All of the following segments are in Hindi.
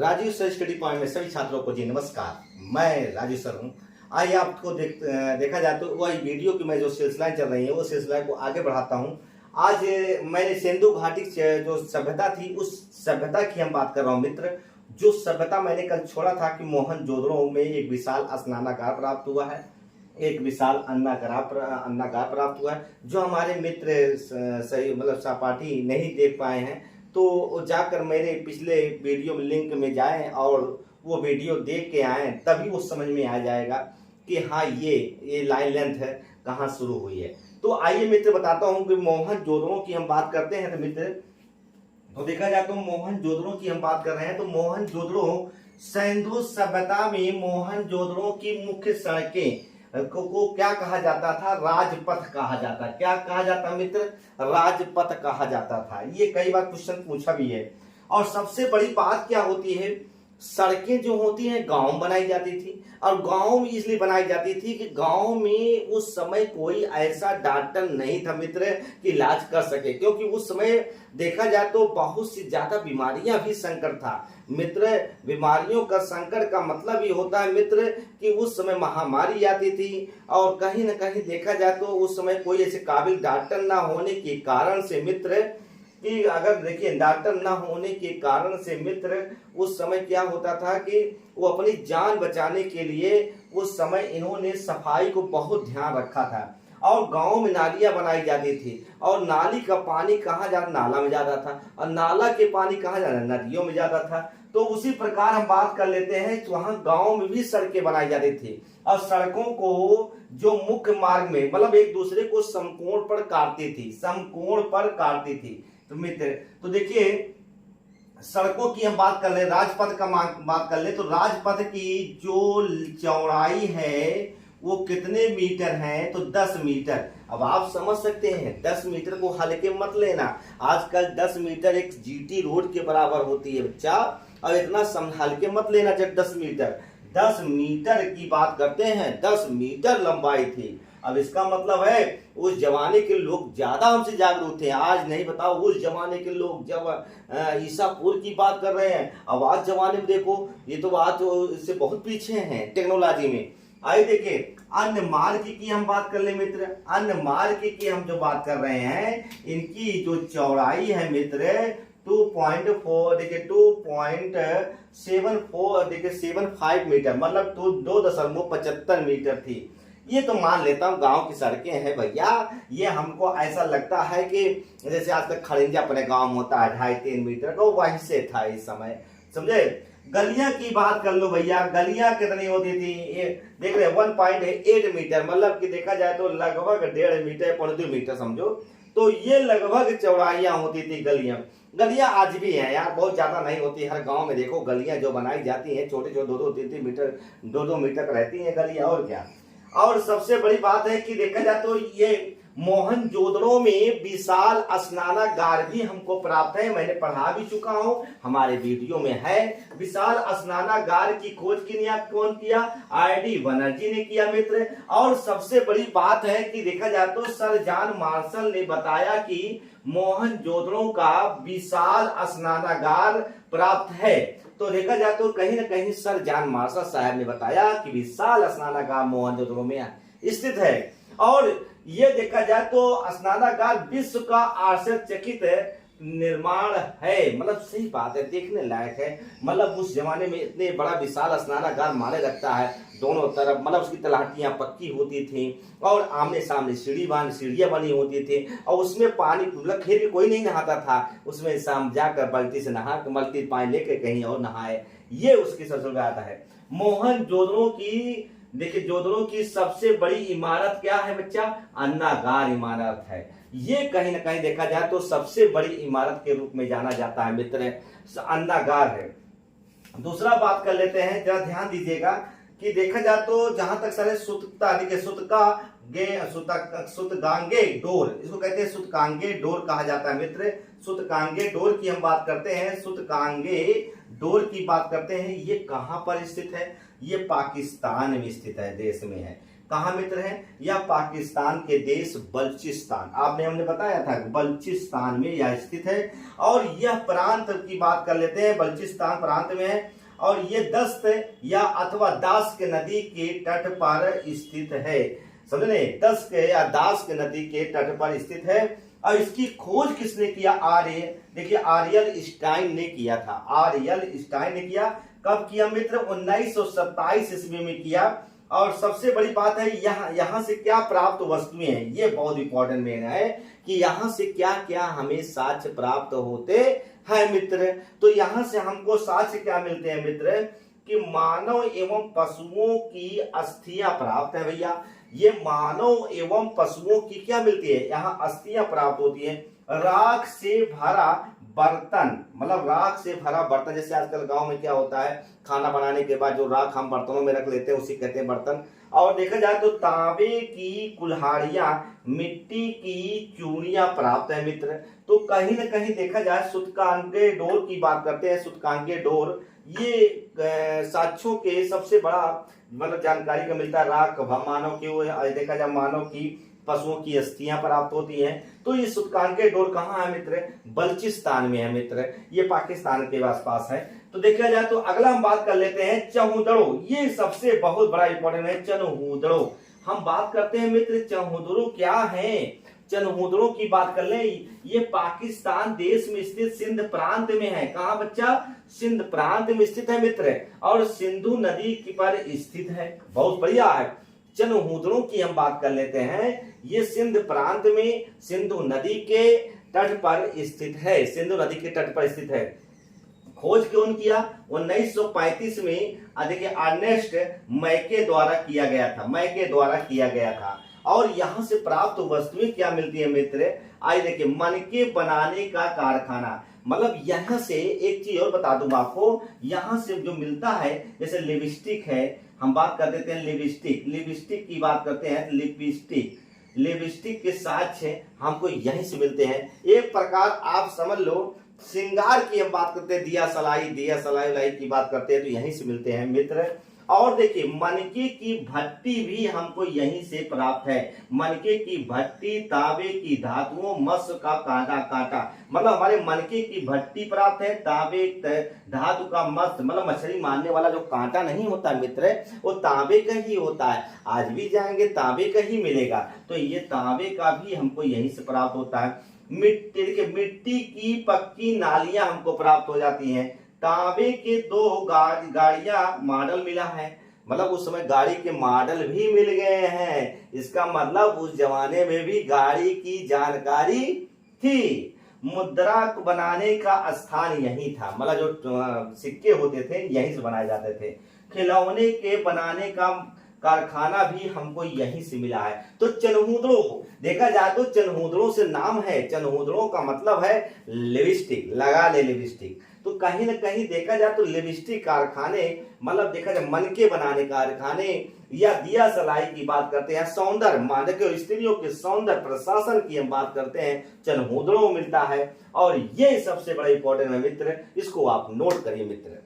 राजीव सर स्टडी पॉइंट में सभी छात्रों को जी नमस्कार। मैं राजीव सर हूँ। आइए आपको देखा जाए तो वही वीडियो की मैं जो सिलसिलाएं चल रही है वो सिलसिला को आगे बढ़ाता हूँ। आज मैंने सिंधु घाटी जो सभ्यता थी उस सभ्यता की हम बात कर रहा हूँ मित्र। जो सभ्यता मैंने कल छोड़ा था कि मोहनजोदड़ो में एक विशाल स्नानागार प्राप्त हुआ है, एक विशाल अन्नागार प्राप्त हुआ है। जो हमारे मित्र सही मतलब सहपाठी नहीं देख पाए हैं तो जाकर मेरे पिछले वीडियो लिंक में जाएं और वो वीडियो देख के आएं, तभी वो समझ में आ जाएगा कि हाँ ये लाइन लेंथ है कहाँ शुरू हुई है। तो आइए मित्र बताता हूँ कि मोहनजोदड़ो की हम बात करते हैं तो मित्र तो देखा जाए तो मोहनजोदड़ो की हम बात कर रहे हैं तो मोहनजोदड़ो सिंधु सभ्यता में मोहनजोदड़ो की मुख्य सड़कें को क्या कहा जाता था? राजपथ कहा जाता। क्या कहा जाता मित्र? राजपथ कहा जाता था। ये कई बार क्वेश्चन पूछा भी है। और सबसे बड़ी बात क्या होती है, सड़कें जो होती हैं गांव बनाई जाती थी। और गांव में इसलिए बनाई जाती थी कि गांव में उस समय कोई ऐसा डॉक्टर नहीं था मित्र कि इलाज कर सके, क्योंकि उस समय देखा जाए तो बहुत सी ज्यादा बीमारियां भी संकट था मित्र। बीमारियों का संकट का मतलब ये होता है मित्र कि उस समय महामारी आती थी और कहीं ना कहीं देखा जाए तो उस समय कोई ऐसे काबिल डॉक्टर ना होने के कारण से मित्र कि अगर देखिए डॉक्टर ना होने के कारण से मित्र उस समय क्या होता था कि वो अपनी जान बचाने के लिए उस समय इन्होंने सफाई को बहुत ध्यान रखा था। और गांव में नालियां बनाई जाती थी और नाली का पानी कहाँ जाता? नाला में जाता था। और नाला के पानी कहाँ जाता? नदियों में जाता था। तो उसी प्रकार हम बात कर लेते हैं तो वहां गांव में भी सड़कें बनाई जाती थी और सड़कों को जो मुख्य मार्ग में मतलब एक दूसरे को समकोण पर काटती थी। तो मित्र तो देखिए सड़कों की हम बात कर ले, राजपथ का बात कर ले तो राजपथ की जो चौड़ाई है वो कितने मीटर है? तो 10 मीटर। अब आप समझ सकते हैं 10 मीटर को हल्के मत लेना। आजकल 10 मीटर एक जीटी रोड के बराबर होती है बच्चा, और इतना हल्के मत लेना। जब 10 मीटर की बात करते हैं, 10 मीटर लंबाई थी। अब इसका मतलब है उस जमाने के लोग ज्यादा हमसे जागरूक थे। आज नहीं बताओ उस जमाने के लोग जब ईसापुर की बात कर रहे हैं, अब आज जमाने में देखो ये तो बात इससे बहुत पीछे हैं टेक्नोलॉजी में। आइए देखिए अन्य मार्ग की हम बात कर ले मित्र। अन्य मार्ग की हम जो बात कर रहे हैं इनकी जो चौड़ाई है मित्र 2.4 देखिए 2.74 देखिए 75 मीटर मतलब 2.75 मीटर थी। ये तो मान लेता हूँ गांव की सड़कें हैं भैया। ये हमको ऐसा लगता है कि जैसे आज तक खड़िंजा अपने गांव में होता है 2.5-3 मीटर का, वहीं से था इस समय, समझे। गलियां की बात कर लो भैया, गलियां कितनी होती थी? ये देख रहे 1.8 मीटर मतलब कि देखा जाए तो लगभग 1.5 मीटर 2.5 मीटर समझो। तो ये लगभग चौड़ाइयां होती थी गलियां आज भी हैं यार, बहुत ज्यादा नहीं होती। हर गांव में देखो गलियां जो बनाई जाती हैं छोटे छोटे 2-3 मीटर 2 मीटर रहती हैं गलियां, और क्या। और सबसे बड़ी बात है कि देखा जाए तो ये मोहनजोदड़ो में विशाल स्नानागार भी हमको प्राप्त है। मैंने पढ़ा भी चुका हूं, हमारे वीडियो में है। विशाल स्नानागार की खोज कौन किया? आईडी बनर्जी ने किया मित्र। और सबसे बड़ी बात है कि देखा जाए तो सर जॉन मार्शल ने बताया कि मोहनजोदड़ो का विशाल स्नानागार प्राप्त है। तो देखा जाए तो कहीं ना कहीं सर जॉन मार्शल साहब ने बताया कि विशाल स्नानागार मोहनजोदड़ो में स्थित है। और ये देखा जाए तो स्नानागार विश्व का आश्चर्यचकित निर्माण है, मतलब सही बात है, देखने लायक है। मतलब उस जमाने में इतने बड़ा विशाल स्नानागार माने रखता है, दोनों तरफ मतलब उसकी तलहटियां पक्की होती थी और आमने सामने सीढ़ियां बनी होती थी। और उसमें पानी मतलब खेल के कोई नहीं नहाता था, उसमें शाम जाकर बाल्टी से नहा बाल्टी पानी लेकर कहीं और नहाए। ये उसकी सबसे बात है। मोहनजोदड़ो की देखिए जोधड़ो की सबसे बड़ी इमारत क्या है बच्चा? अन्नागार इमारत है। ये कहीं ना कहीं देखा जाए तो सबसे बड़ी इमारत के रूप में जाना जाता है मित्र, अन्नागार है। दूसरा बात कर लेते हैं, जरा ध्यान दीजिएगा कि देखा जाए तो जहां तक सारे सुतगांगे डोर, इसको कहते हैं सुतकांगे डोर कहा जाता है मित्र। सुतकांगे डोर की हम बात करते हैं, सुतकांगे डोर की बात करते हैं। ये कहां पर स्थित है? ये पाकिस्तान में स्थित है, देश में है। कहाँ मित्र है? यह पाकिस्तान के देश बलूचिस्तान, हमने बताया था बलूचिस्तान में यह स्थित है। और यह प्रांत की बात कर लेते हैं, बलूचिस्तान प्रांत में है और ये दस्त या अथवा दास्क नदी के तट पर स्थित है। समझे? दस्त या दास्क नदी के तट पर स्थित है। और इसकी खोज किसने किया? देखिए आरियल स्टाइन ने किया था। आरियल स्टाइन ने किया। कब किया मित्र? 1927 ईस्वी में किया। और सबसे बड़ी बात है यहाँ से क्या प्राप्त वस्तुएं हैं, ये बहुत इंपॉर्टेंट मेन है कि यहाँ से क्या क्या हमें साक्ष्य प्राप्त होते हैं मित्र। तो यहाँ से हमको साक्ष्य क्या मिलते हैं मित्र? कि मानव एवं पशुओं की अस्थियां प्राप्त है भैया। ये मानव एवं पशुओं की क्या मिलती है? यहाँ अस्थियां प्राप्त होती है। राख से भरा बर्तन, मतलब राख से भरा बर्तन, जैसे आजकल गांव में क्या होता है, खाना बनाने के बाद जो राख हम बर्तनों में रख लेते हैं उसी कहते हैं बर्तन। और देखा जाए तो तांबे की कुल्हाड़ियां, मिट्टी की चूड़ियां प्राप्त है मित्र। तो कहीं ना कहीं देखा जाए सूतकांके डोर की बात करते हैं। सूतकांके डोर ये साक्ष्यों के सबसे बड़ा मतलब जानकारी का मिलता है। राख मानव की, देखा जाए मानव की, पशुओं की अस्थियां प्राप्त होती हैं। तो ये सूतकांके डोर कहाँ है मित्र? बलूचिस्तान में है मित्र, ये पाकिस्तान के आसपास है। तो देखा जाए तो अगला हम बात कर लेते हैं चहुदड़ो। ये सबसे बहुत बड़ा इंपॉर्टेंट है, चहुदड़ो। हम बात करते हैं मित्र चहुदड़ो क्या है। चहुदड़ो की बात कर ले, ये पाकिस्तान देश में स्थित सिंध प्रांत में है। कहाँ बच्चा? सिंध प्रांत में स्थित है मित्र, और सिंधु नदी पर स्थित है। बहुत बढ़िया है। चहुदड़ो की हम बात कर लेते हैं। ये सिंध प्रांत में सिंधु नदी के तट पर स्थित है। सिंधु नदी के तट पर स्थित है। खोज कौन किया? 1935 में देखिए अर्नेस्ट मैके द्वारा किया गया था। मैके द्वारा किया गया था। और यहाँ से प्राप्त वस्तुएं क्या मिलती है मित्र? आइए देखिए, मनके बनाने का कारखाना, मतलब यहाँ से एक चीज और बता दूं आपको, यहाँ से जो मिलता है, जैसे लिपस्टिक है, हम बात कर देते हैं लिपस्टिक की बात करते हैं। लिपस्टिक के साक्ष्य हमको यहीं से मिलते हैं। एक प्रकार आप समझ लो श्रृंगार की हम बात करते हैं, दिया सलाई की बात करते हैं, तो यहीं से मिलते हैं मित्र। और देखिए मनके की भट्टी भी हमको यहीं से प्राप्त है। मनके की भट्टी, तांबे की धातुओं, मत्स्य का कांटा, मतलब हमारे मनके की भट्टी प्राप्त है। तांबे धातु का मत्स्य, मतलब मछली मारने वाला जो कांटा नहीं होता मित्र, वो तांबे का ही होता है। आज भी जाएंगे तांबे का ही मिलेगा। तो ये तांबे का भी हमको यहीं से प्राप्त होता है। मिट्टी की पक्की नालियां हमको प्राप्त हो जाती हैं। तांबे के 2 गाड़ियां मॉडल मिला है, मतलब उस समय गाड़ी के मॉडल भी मिल गए हैं। इसका मतलब उस जमाने में भी गाड़ी की जानकारी थी। मुद्रा बनाने का स्थान यही था, मतलब जो सिक्के होते थे यहीं से बनाए जाते थे। खिलौने के बनाने का कारखाना भी हमको यहीं से मिला है। तो चहुदड़ो देखा जाए तो चहुदड़ो से नाम है। चहुदड़ो का मतलब है लिपस्टिक, लगा ले लिपस्टिक। तो कहीं ना कहीं देखा जाए तो लिपस्टिक कारखाने, मतलब देखा जाए मनके बनाने कारखाने या दिया सलाई की बात करते हैं, सौंदर्य मानक स्त्रियों के सौंदर्य प्रशासन की हम बात करते हैं, चहुदड़ो मिलता है। और ये सबसे बड़ा इंपॉर्टेंट है मित्र, इसको आप नोट करिए मित्र।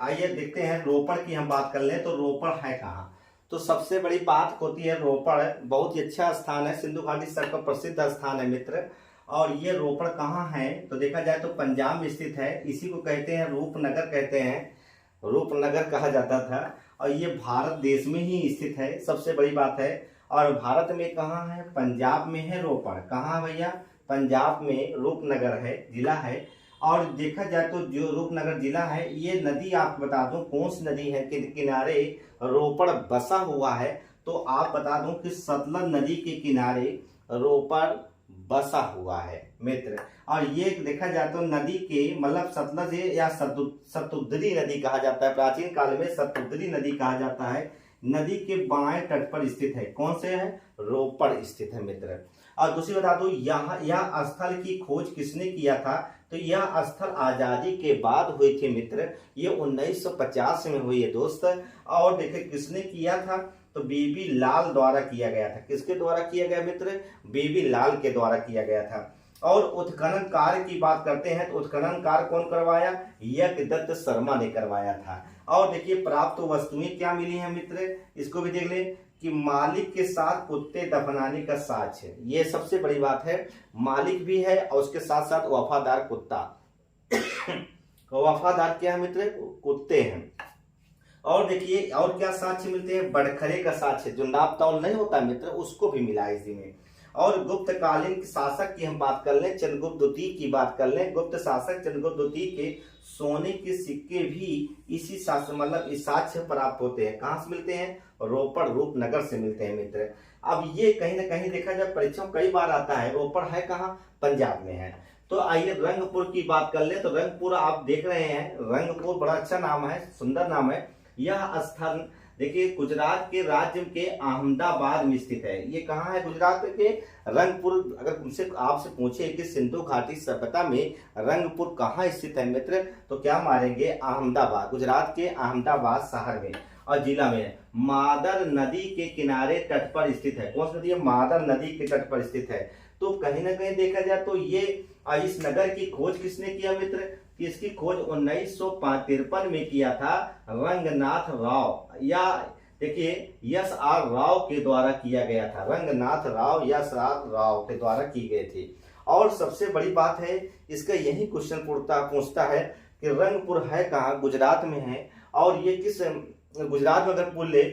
आइए देखते हैं रोपड़ की हम बात कर लें तो रोपड़ है कहाँ। तो सबसे बड़ी बात होती है रोपड़ बहुत ही अच्छा स्थान है, सिंधु घाटी सर का प्रसिद्ध स्थान है मित्र। और ये रोपड़ कहाँ है तो देखा जाए तो पंजाब में स्थित है। इसी को कहते हैं रूपनगर, कहते हैं रूपनगर कहा जाता था। और ये भारत देश में ही स्थित है, सबसे बड़ी बात है। और भारत में कहाँ है? पंजाब में है रोपड़। कहाँ भैया? पंजाब में रूपनगर है, जिला है। और देखा जाए तो जो रूपनगर जिला है, ये नदी आपको बता दूं कौन सी नदी है कि किनारे रोपड़ बसा हुआ है। तो आप बता दूं कि सतलज नदी के किनारे रोपड़ बसा हुआ है मित्र। और ये देखा जाए तो नदी के मतलब सतलज या सतुद्री नदी कहा जाता है, प्राचीन काल में सतुद्री नदी कहा जाता है। नदी के बाएं तट पर स्थित है। कौन से है? रोपड़ स्थित है मित्र। और दूसरी बता दूं यह स्थल की खोज किसने किया था? तो यह स्थल आजादी के बाद हुई थी मित्र, ये 1950 में हुई है दोस्त। और देखे किसने किया था? तो बीबी लाल द्वारा किया गया था। किसके द्वारा किया गया मित्र? बीबी लाल के द्वारा किया गया था। और उत्खनन कार्य की बात करते हैं तो उत्खनन कार्य कौन करवाया? यज्ञदत्त शर्मा ने करवाया था। और देखिए प्राप्त वस्तुएं क्या मिली हैं मित्र, इसको भी देख ले कि मालिक के साथ कुत्ते दफनाने का साक्ष्य, ये सबसे बड़ी बात है। मालिक भी है और उसके साथ साथ वफादार कुत्ता वफादार क्या है मित्र? कुत्ते हैं। और देखिए और क्या साक्ष्य मिलते हैं? बड़खरे का साक्ष्य, जो नाप तौल नहीं होता मित्र, उसको भी मिला इसी में। और गुप्तकालीन शासक की हम बात कर लें, चंद्रगुप्त द्वितीय की बात कर लें, गुप्त शासक चंद्रगुप्त द्वितीय के सोने के सिक्के भी इसी शासन मतलब इस साक्ष्य प्राप्त होते हैं। कहाँ से मिलते हैं? रोपड़ रूपनगर से मिलते हैं मित्र। अब ये कहीं ना कहीं देखा जाए परीक्षा कई बार आता है, रोपड़ है कहाँ? पंजाब में है। तो आइए रंगपुर की बात कर ले। तो रंगपुर आप देख रहे हैं, रंगपुर बड़ा अच्छा नाम है, सुंदर नाम है। यह स्थान देखिए गुजरात के राज्य के अहमदाबाद में स्थित है। ये कहाँ है? गुजरात के रंगपुर। अगर तुमसे आपसे पूछे कि सिंधु घाटी सभ्यता में रंगपुर कहाँ स्थित है मित्र, तो क्या मारेंगे? अहमदाबाद, गुजरात के अहमदाबाद शहर में और जिला में मादर नदी के किनारे तट पर स्थित है। कौन सी नदी है? मादर नदी के तट पर स्थित है। तो कहीं ना कहीं देखा जाए तो ये इस नगर की खोज किसने किया मित्र? इसकी खोज 1953 में किया था रंगनाथ राव, या देखिए यस आर राव के द्वारा किया गया था। रंगनाथ राव यस आर राव के द्वारा की गई थी। और सबसे बड़ी बात है, इसका यही क्वेश्चन पूछता है कि रंगपुर है कहाँ? गुजरात में है। और ये किस गुजरात में अगर बोले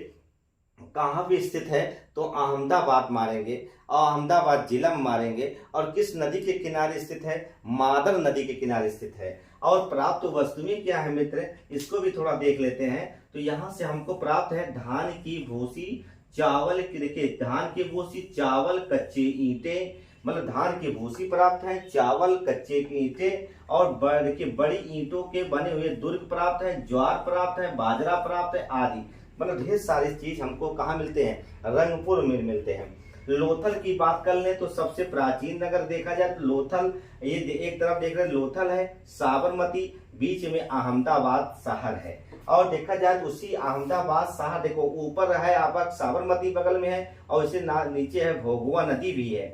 कहाँ पे स्थित है तो अहमदाबाद मारेंगे और अहमदाबाद जिला में मारेंगे। और किस नदी के किनारे स्थित है? मादर नदी के किनारे स्थित है। और प्राप्त वस्तुएं क्या है मित्र, इसको भी थोड़ा देख लेते हैं। तो यहाँ से हमको प्राप्त है धान की भूसी, चावल की, देखिए धान की भूसी, चावल, कच्चे ईंटे, मतलब धान की भूसी प्राप्त है, चावल, कच्चे ईंटे और देखिए बड़ी ईंटों के बने हुए दुर्ग प्राप्त है, ज्वार प्राप्त है, बाजरा प्राप्त है आदि। मतलब ढेर सारी चीज हमको कहाँ मिलते हैं? रंगपुर में मिलते हैं। लोथल की बात कर लें तो सबसे प्राचीन नगर देखा जाए तो लोथल, ये एक तरफ देख रहे हैं लोथल है, साबरमती, बीच में अहमदाबाद शहर है। और देखा जाए तो उसी अहमदाबाद शहर देखो ऊपर है आपका साबरमती बगल में है और इसे नीचे है भोगवा नदी भी है।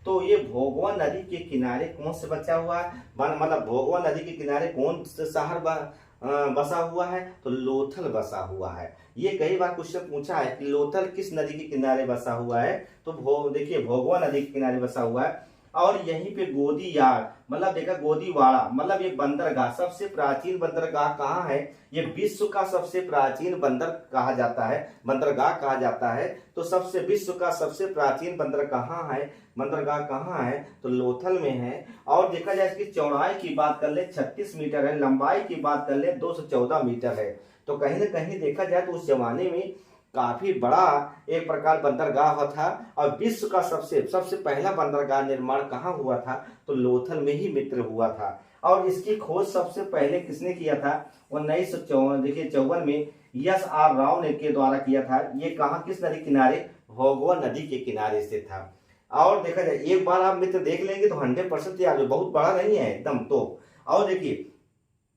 तो ये भोगवा नदी के किनारे कौन से बचा हुआ है? मतलब भोगवा नदी के किनारे कौन से शहर बसा हुआ है? तो लोथल बसा हुआ है। ये कई बार क्वेश्चन पूछा है कि लोथल किस नदी के किनारे बसा हुआ है, तो देखिए भोगवा नदी के किनारे बसा हुआ है। और यहीं पे गोदी यार्ड मतलब देखा गोदीवाड़ा, मतलब ये बंदरगाह, सबसे प्राचीन बंदरगाह कहाँ है? ये विश्व का सबसे प्राचीन बंदर कहा जाता है, बंदरगाह कहा जाता है। तो सबसे विश्व का सबसे प्राचीन बंदर कहाँ है, बंदरगाह कहाँ है? तो लोथल में है। और देखा जाए इसकी चौड़ाई की बात कर ले 36 मीटर है, लंबाई की बात कर ले 214 मीटर है। तो कहीं ना कहीं देखा जाए तो उस जमाने में काफी बड़ा एक प्रकार बंदरगाह था। और विश्व का सबसे पहला बंदरगाह निर्माण कहाँ हुआ था? तो लोथल में ही मित्र हुआ था। और इसकी खोज सबसे पहले किसने किया था? 1954 में यस आर राव ने के द्वारा किया था। ये कहाँ किस नदी किनारे? भोगवा नदी के किनारे से था। और देखा जाए एक बार आप मित्र देख लेंगे तो 100% याद, बहुत बड़ा नहीं है एकदम। तो और देखिए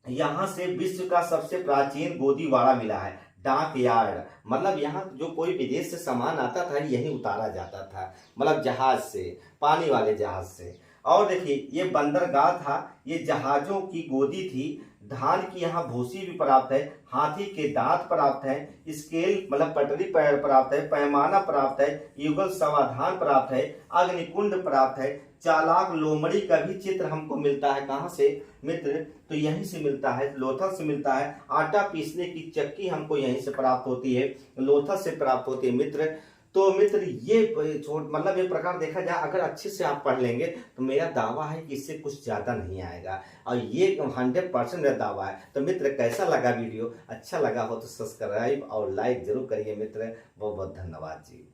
यहाँ से विश्व का सबसे प्राचीन गोदीवाड़ा मिला है, डाक यार्ड, मतलब यहाँ जो कोई विदेश से सामान आता था यही उतारा जाता था, मतलब जहाज से, पानी वाले जहाज से। और देखिए ये बंदरगाह था, ये जहाजों की गोदी थी। धान की यहाँ भूसी भी प्राप्त है, हाथी के दांत प्राप्त है, स्केल मतलब पटरी प्राप्त है, पैमाना प्राप्त है, युगल समाधान प्राप्त है, अग्निकुंड प्राप्त है, चालाक लोमड़ी का भी चित्र हमको मिलता है। कहाँ से मित्र? तो यहीं से मिलता है, लोथल से मिलता है। आटा पीसने की चक्की हमको यहीं से प्राप्त होती है, लोथल से प्राप्त होती है मित्र। तो मित्र ये मतलब ये प्रकार देखा जाए अगर अच्छे से आप पढ़ लेंगे तो मेरा दावा है कि इससे कुछ ज्यादा नहीं आएगा, और ये 100% मेरा दावा है। तो मित्र कैसा लगा वीडियो? अच्छा लगा हो तो सब्सक्राइब और लाइक जरूर करिए मित्र। बहुत बहुत धन्यवाद जी।